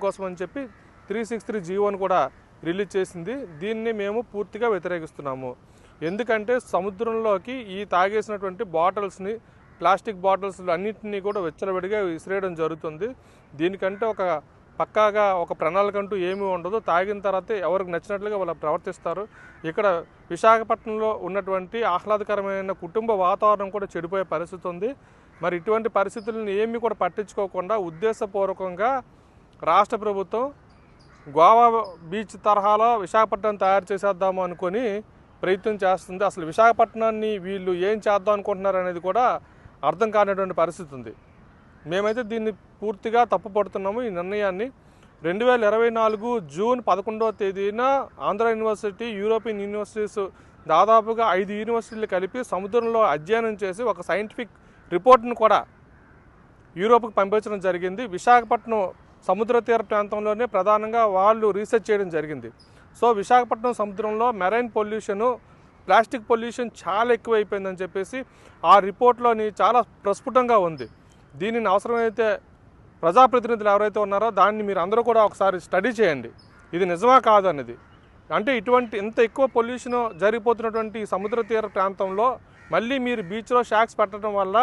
కోసమని చెప్పి 363 జీవోని కూడా రిలీజ్ చేసింది. దీన్ని మేము పూర్తిగా వ్యతిరేకిస్తున్నాము. ఎందుకంటే సముద్రంలోకి ఈ తాగేసినటువంటి బాటిల్స్ని, ప్లాస్టిక్ బాటిల్స్ అన్నింటినీ కూడా విచ్చలవిడిగా విసిరేయడం జరుగుతుంది. దీనికంటే పక్కాగా ఒక ప్రణాళికంటూ ఏమీ ఉండదు. తాగిన తర్వాత ఎవరికి నచ్చినట్లుగా వాళ్ళు ప్రవర్తిస్తారు. ఇక్కడ విశాఖపట్నంలో ఉన్నటువంటి ఆహ్లాదకరమైన కుటుంబ వాతావరణం కూడా చెడిపోయే పరిస్థితి ఉంది. మరి ఇటువంటి పరిస్థితులను ఏమీ కూడా పట్టించుకోకుండా ఉద్దేశపూర్వకంగా రాష్ట్ర ప్రభుత్వం గోవా బీచ్ తరహాలో విశాఖపట్నం తయారు చేసేద్దాము అనుకొని ప్రయత్నం చేస్తుంది. అసలు విశాఖపట్నాన్ని వీళ్ళు ఏం చేద్దాం అనుకుంటున్నారు అనేది కూడా అర్థం కానటువంటి పరిస్థితి ఉంది. మేమైతే దీన్ని పూర్తిగా తప్పుపడుతున్నాము. ఈ నిర్ణయాన్ని 2024 జూన్ 11వ తేదీన ఆంధ్ర యూనివర్సిటీ, యూరోపియన్ యూనివర్సిటీస్ దాదాపుగా 5 యూనివర్సిటీలు కలిపి సముద్రంలో అధ్యయనం చేసి ఒక సైంటిఫిక్ రిపోర్ట్ను కూడా యూరోప్కి పంపించడం జరిగింది. విశాఖపట్నం సముద్ర తీర ప్రాంతంలోనే ప్రధానంగా వాళ్ళు రీసెర్చ్ చేయడం జరిగింది. సో విశాఖపట్నం సముద్రంలో మెరైన్ పొల్యూషను, ప్లాస్టిక్ పొల్యూషన్ చాలా ఎక్కువైపోయిందని చెప్పేసి ఆ రిపోర్ట్లోని చాలా ప్రస్ఫుటంగా ఉంది. దీనిని అవసరమైతే ప్రజాప్రతినిధులు ఎవరైతే ఉన్నారో దాన్ని మీరు అందరూ కూడా ఒకసారి స్టడీ చేయండి, ఇది నిజమా కాదు అనేది. అంటే ఇంత ఎక్కువ పొల్యూషన్ జరిగిపోతున్నటువంటి సముద్ర తీర ప్రాంతంలో మళ్ళీ మీరు బీచ్లో షాక్స్ పెట్టడం వల్ల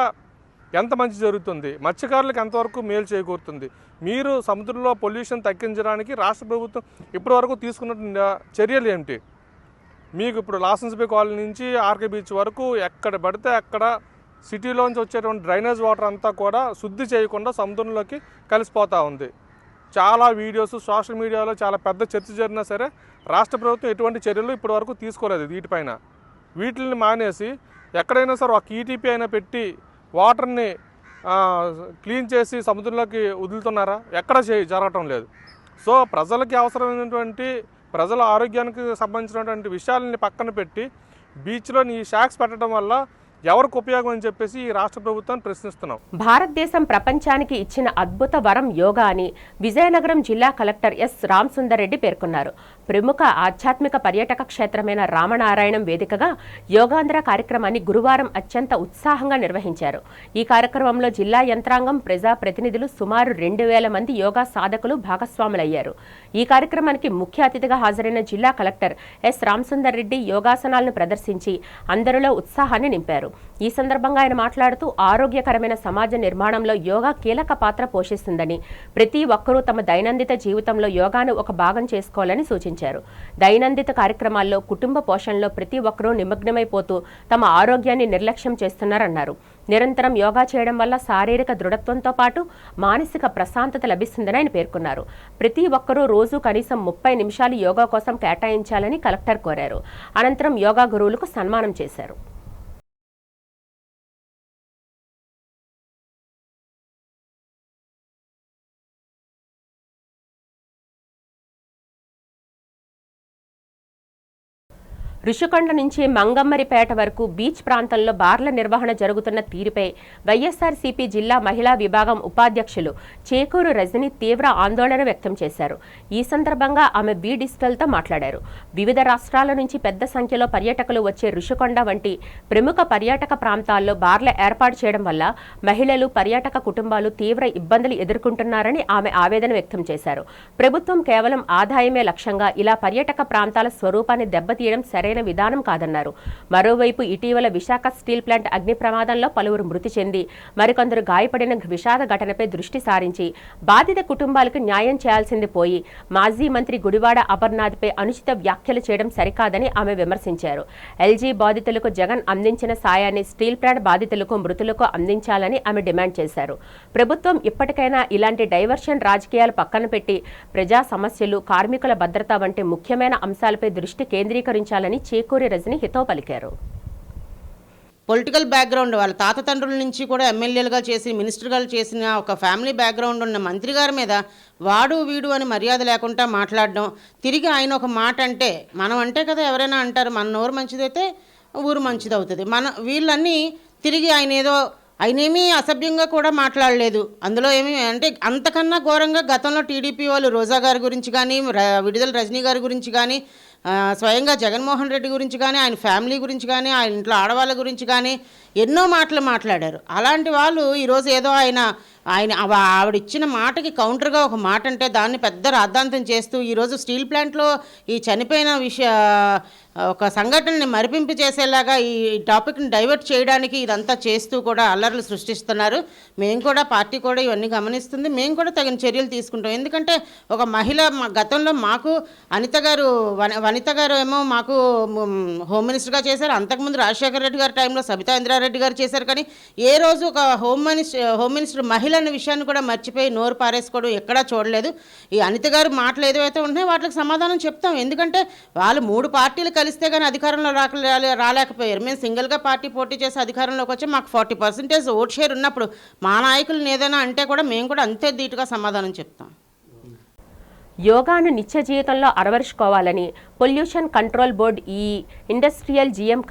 ఎంత మంచి జరుగుతుంది, మత్స్యకారులకు ఎంతవరకు మేలు చేకూరుతుంది, మీరు సముద్రంలో పొల్యూషన్ తగ్గించడానికి రాష్ట్ర ప్రభుత్వం ఇప్పటివరకు తీసుకున్న చర్యలు ఏమిటి? మీకు ఇప్పుడు లాసెన్స్ బే కాలనీ నుంచి ఆర్కే బీచ్ వరకు ఎక్కడ పడితే అక్కడ సిటీలోంచి వచ్చేటువంటి డ్రైనేజ్ వాటర్ అంతా కూడా శుద్ధి చేయకుండా సముద్రంలోకి కలిసిపోతూ ఉంది. చాలా వీడియోస్ సోషల్ మీడియాలో చాలా పెద్ద చర్చ జరిగినా సరే రాష్ట్ర ప్రభుత్వం ఎటువంటి చర్యలు ఇప్పటివరకు తీసుకోలేదు వీటిపైన. వీటిని మానేసి ఎక్కడైనా సరే ఒక ఈటీపీ అయినా పెట్టి వాటర్ని క్లీన్ చేసి సముద్రంలోకి వదులుతున్నారా? ఎక్కడ జరగటం లేదు. సో ప్రజలకి అవసరమైనటువంటి ప్రజల ఆరోగ్యానికి సంబంధించినటువంటి విషయాలని పక్కన పెట్టి బీచ్లోని ఈ షాక్స్ పెట్టడం వల్ల ఎవరికి ఉపయోగం అని చెప్పేసి ఈ రాష్ట్ర ప్రభుత్వాన్ని ప్రశ్నిస్తున్నాం. భారతదేశం ప్రపంచానికి ఇచ్చిన అద్భుత వరం యోగా అని విజయనగరం జిల్లా కలెక్టర్ ఎస్ రామసుందర్ రెడ్డి పేర్కొన్నారు. ప్రముఖ ఆధ్యాత్మిక పర్యాటక క్షేత్రమైన రామనారాయణం వేదికగా యోగాంధ్ర కార్యక్రమాన్ని గురువారం అత్యంత ఉత్సాహంగా నిర్వహించారు. ఈ కార్యక్రమంలో జిల్లా యంత్రాంగం, ప్రజా ప్రతినిధులు సుమారు 2000 మంది యోగా సాధకులు భాగస్వాములయ్యారు. ఈ కార్యక్రమానికి ముఖ్య అతిథిగా హాజరైన జిల్లా కలెక్టర్ ఎస్ రామసుందర్ రెడ్డి యోగాసనాలను ప్రదర్శించి అందరిలో ఉత్సాహాన్ని నింపారు. ఈ సందర్భంగా ఆయన మాట్లాడుతూ ఆరోగ్యకరమైన సమాజ నిర్మాణంలో యోగా కీలక పాత్ర పోషిస్తుందని, ప్రతి ఒక్కరూ తమ దైనందిత జీవితంలో యోగాను ఒక భాగం చేసుకోవాలని సూచించారు. దైనందిత కార్యక్రమాల్లో కుటుంబ పోషణలో ప్రతి ఒక్కరూ నిమగ్నమైపోతూ తమ ఆరోగ్యాన్ని నిర్లక్ష్యం చేస్తున్నారన్నారు. నిరంతరం యోగా చేయడం వల్ల శారీరక దృఢత్వంతో పాటు మానసిక ప్రశాంతత లభిస్తుందని ఆయన పేర్కొన్నారు. ప్రతి ఒక్కరూ రోజు కనీసం 30 నిమిషాలు యోగా కోసం కేటాయించాలని కలెక్టర్ కోరారు. అనంతరం యోగా గురువులకు సన్మానం చేశారు. ఋషికొండ నుంచి మంగమ్మరిపేట వరకు బీచ్ ప్రాంతంలో బార్ల నిర్వహణ జరుగుతున్న తీరుపై వైఎస్ఆర్సీపీ జిల్లా మహిళా విభాగం ఉపాధ్యక్షులు చేకూరు రజని తీవ్ర ఆందోళన వ్యక్తం చేశారు. ఈ సందర్భంగా ఆమె బీ డిజిటల్తో మాట్లాడారు. వివిధ రాష్ట్రాల నుంచి పెద్ద సంఖ్యలో పర్యాటకులు వచ్చే ఋషికొండ వంటి ప్రముఖ పర్యాటక ప్రాంతాల్లో బార్ల ఏర్పాటు చేయడం వల్ల మహిళలు, పర్యాటక కుటుంబాలు తీవ్ర ఇబ్బందులు ఎదుర్కొంటున్నారని ఆమె ఆవేదన వ్యక్తం చేశారు. ప్రభుత్వం కేవలం ఆదాయమే లక్ష్యంగా ఇలా పర్యాటక ప్రాంతాల స్వరూపాన్ని దెబ్బతీయడం సరైన విధానం కాదన్నారు. మరోవైపు ఇటీవల విశాఖ స్టీల్ ప్లాంట్ అగ్ని ప్రమాదంలో పలువురు మృతి చెంది మరికొందరు గాయపడిన విషాద ఘటనపై దృష్టి సారించి బాధిత కుటుంబాలకు న్యాయం చేయాల్సింది పోయి మాజీ మంత్రి గుడివాడ అమర్నాథ్పై అనుచిత వ్యాఖ్యలు చేయడం సరికాదని ఆమె విమర్శించారు. ఎల్జీ బాధితులకు జగన్ అందించిన సాయాన్ని స్టీల్ ప్లాంట్ బాధితులకు, మృతులకు అందించాలని ఆమె డిమాండ్ చేశారు. ప్రభుత్వం ఇప్పటికైనా ఇలాంటి డైవర్షన్ రాజకీయాలు పక్కన పెట్టి ప్రజా సమస్యలు, కార్మికుల భద్రత వంటి ముఖ్యమైన అంశాలపై దృష్టి కేంద్రీకరించాలని చేకూరి రజని హితవు పలికారు. పొలిటికల్ బ్యాక్గ్రౌండ్ వాళ్ళ తాత తండ్రుల నుంచి కూడా ఎమ్మెల్యేలుగా చేసి, మినిస్టర్గా చేసిన ఒక ఫ్యామిలీ బ్యాక్గ్రౌండ్ ఉన్న మంత్రి గారి మీద వాడు వీడు అని మర్యాద లేకుండా మాట్లాడడం, తిరిగి ఆయన ఒక మాట అంటే, మనం అంటే కదా ఎవరైనా అంటారు, మన నోరు మంచిదైతే ఊరు మంచిది అవుతుంది. వీళ్ళన్నీ తిరిగి ఆయనేమీ అసభ్యంగా కూడా మాట్లాడలేదు. అందులో ఏమీ అంటే అంతకన్నా ఘోరంగా గతంలో టీడీపీ వాళ్ళు రోజా గారి గురించి కానీ, విడుదల రజనీ గారి గురించి కానీ, స్వయంగా జగన్మోహన్ రెడ్డి గురించి కానీ, ఆయన ఫ్యామిలీ గురించి కానీ, ఆయన ఇంట్లో ఆడవాళ్ళ గురించి కానీ ఎన్నో మాటలు మాట్లాడారు. అలాంటి వాళ్ళు ఈరోజు ఏదో ఆవిడిచ్చిన మాటకి కౌంటర్గా ఒక మాట అంటే దాన్ని పెద్ద రాద్ధాంతం చేస్తూ ఈరోజు స్టీల్ ప్లాంట్లో ఈ చనిపోయిన ఒక సంఘటనని మరిపింపు చేసేలాగా ఈ టాపిక్ని డైవర్ట్ చేయడానికి ఇదంతా చేస్తూ కూడా అల్లర్లు సృష్టిస్తున్నారు. మేము కూడా, పార్టీ కూడా ఇవన్నీ గమనిస్తుంది. మేము కూడా తగిన చర్యలు తీసుకుంటాం. ఎందుకంటే ఒక మహిళ గతంలో మాకు వనిత గారు ఏమో మాకు హోమ్ మినిస్టర్గా చేశారు. అంతకుముందు రాజశేఖర రెడ్డి గారి టైంలో సబితా ఇంద్రారెడ్డి రెడ్డి గారు చేశారు. కానీ ఏ రోజు ఒక హోమ్ మినిస్టర్ మహిళ అనే విషయాన్ని కూడా మర్చిపోయి నోరు పారేసుకోవడం ఎక్కడా చూడలేదు. ఈ అనిత గారు మాటలు ఏదైతే ఉంటున్నాయో వాటికి సమాధానం చెప్తాం. ఎందుకంటే వాళ్ళు 3 పార్టీలు కలిస్తే కానీ అధికారంలో రాలేకపోయారు. మేము సింగిల్గా పార్టీ పోటీ చేసి అధికారంలోకి వచ్చి మాకు 40% ఓట్ షేర్ ఉన్నప్పుడు మా నాయకులను ఏదైనా అంటే కూడా మేము కూడా అంతే ధీటుగా సమాధానం చెప్తాం. యోగాను నిత్య జీవితంలో అలవరుచుకోవాలని pollution control board industrial GM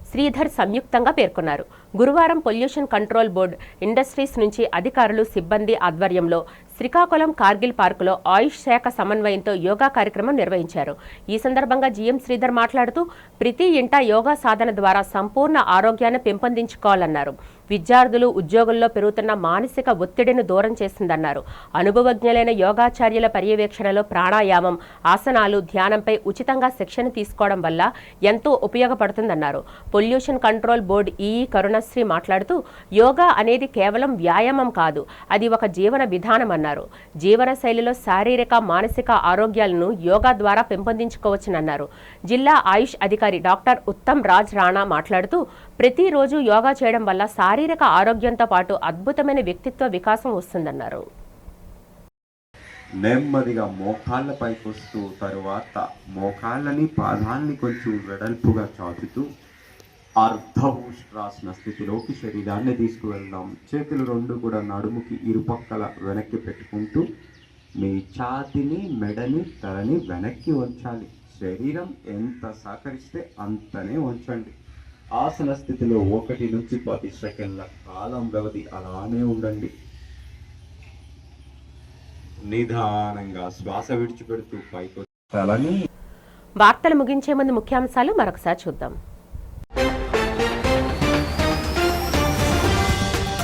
Sridhar సంయుక్తంగా పేర్కొన్నారు. గురువారం పొల్యూషన్ కంట్రోల్ బోర్డు ఇండస్ట్రీస్ నుంచి అధికారులు సిబ్బంది ఆధ్వర్యంలో శ్రీకాకుళం కార్గిల్ పార్కులో ఆయుష్ శాఖ సమన్వయంతో యోగా కార్యక్రమం నిర్వహించారు. ఈ సందర్భంగా జీఎం శ్రీధర్ మాట్లాడుతూ ప్రతి ఇంటా యోగా సాధన ద్వారా సంపూర్ణ ఆరోగ్యాన్ని పెంపొందించుకోవాలన్నారు. విద్యార్థులు ఉద్యోగుల్లో పెరుగుతున్న మానసిక ఒత్తిడిని దూరం చేసిందన్నారు. అనుభవజ్ఞులైన యోగాచార్యుల పర్యవేక్షణలో ప్రాణాయామం, ఆసనాలు, ధ్యానంపై ఉచితంగా శిక్షణ తీసుకోవడం వల్ల ఎంతో ఉపయోగపడుతుందన్నారు. పొల్యూషన్ కంట్రోల్ బోర్డు కరుణశ్రీ మాట్లాడుతూ యోగా అనేది కేవలం వ్యాయామం కాదు, అది ఒక జీవన విధానం అన్నారు. జీవన శైలిలో శారీరక, మానసిక ఆరోగ్యాలను యోగా ద్వారా పెంపొందించుకోవచ్చునన్నారు. జిల్లా ఆయుష్ అధికారి డాక్టర్ ఉత్తమ్ రాజ్ రాణా మాట్లాడుతూ ప్రతిరోజు యోగా చేయడం వల్ల శారీరక ఆరోగ్యంతో పాటు అద్భుతమైన వ్యక్తిత్వ వికాసం వస్తుందన్నారు. నెమ్మదిగా మోకాళ్ళ పైకి వస్తూ తరువాత మోకాళ్ళని పాదాలని కొంచెం వెడల్పుగా చాచుతూ అర్ధభూష్ట్రాసన స్థితిలోకి శరీరాన్ని తీసుకువెళ్దాం. చేతులు 2 కూడా నడుముకి ఇరుపక్కల వెనక్కి పెట్టుకుంటూ మీ ఛాతిని, మెడని, తలని వెనక్కి ఉంచాలి. శరీరం ఎంత సహకరిస్తే అంతనే ఉంచండి. ఆసన స్థితిలో 1 నుంచి 10 సెకండ్ల కాలం వ్యవధి అలానే ఉండండి. నిదానంగా శ్వాస విడిచిపెడుతూ పైకి తలని. వార్తలు ముగించే ముందు ముఖ్యాంశాలు మరొకసారి చూద్దాం.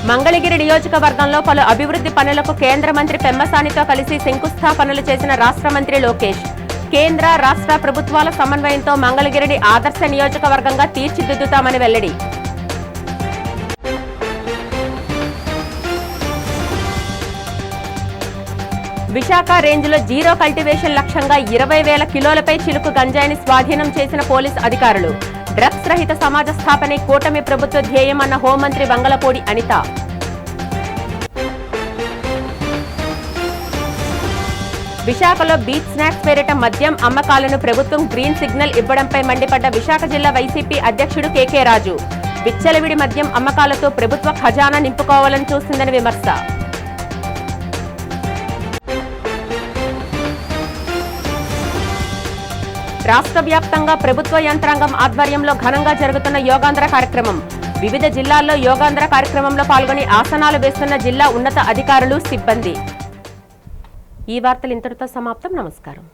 మంగళగిరి నియోజకవర్గంలో పలు అభివృద్ధి పనులకు కేంద్ర మంత్రి పెమ్మసానితో కలిసి శంకుస్థాపనలు చేసిన రాష్ట్ర మంత్రి లోకేష్. కేంద్ర, రాష్ట్ర ప్రభుత్వాల సమన్వయంతో మంగళగిరిని ఆదర్శ నియోజకవర్గంగా తీర్చిదిద్దుతామని వెల్లడి. విశాఖ రేంజ్లో జీరో కల్టివేషన్ లక్ష్యంగా 20,000 కిలోలపై చిలుకు గంజాయిని స్వాధీనం చేసిన పోలీసు అధికారులు. డ్రగ్స్ రహిత సమాజ స్థాపనే కూటమి ప్రభుత్వ ధ్యేయమన్న హోంమంత్రి వంగలపూడి అనిత. విశాఖలో బీచ్ స్నాక్స్ పేరిట మద్యం అమ్మకాలను ప్రభుత్వం గ్రీన్ సిగ్నల్ ఇవ్వడంపై మండిపడ్డ విశాఖ జిల్లా వైసీపీ అధ్యక్షుడు కేకే రాజు. విచ్చలవిడి మద్యం అమ్మకాలతో ప్రభుత్వ ఖజానా నింపుకోవాలని చూస్తుందని విమర్శ. రాష్ట్ర వ్యాప్తంగా ప్రభుత్వ యంత్రాంగం ఆధ్వర్యంలో ఘనంగా జరుగుతున్న యోగాంధ్ర కార్యక్రమం. వివిధ జిల్లాల్లో యోగాంధ్ర కార్యక్రమంలో పాల్గొని ఆసనాలు వేస్తున్న జిల్లా ఉన్నత అధికారులు, సిబ్బంది. ఈ వార్తలు ఇంతటితో సమాప్తం. నమస్కారం.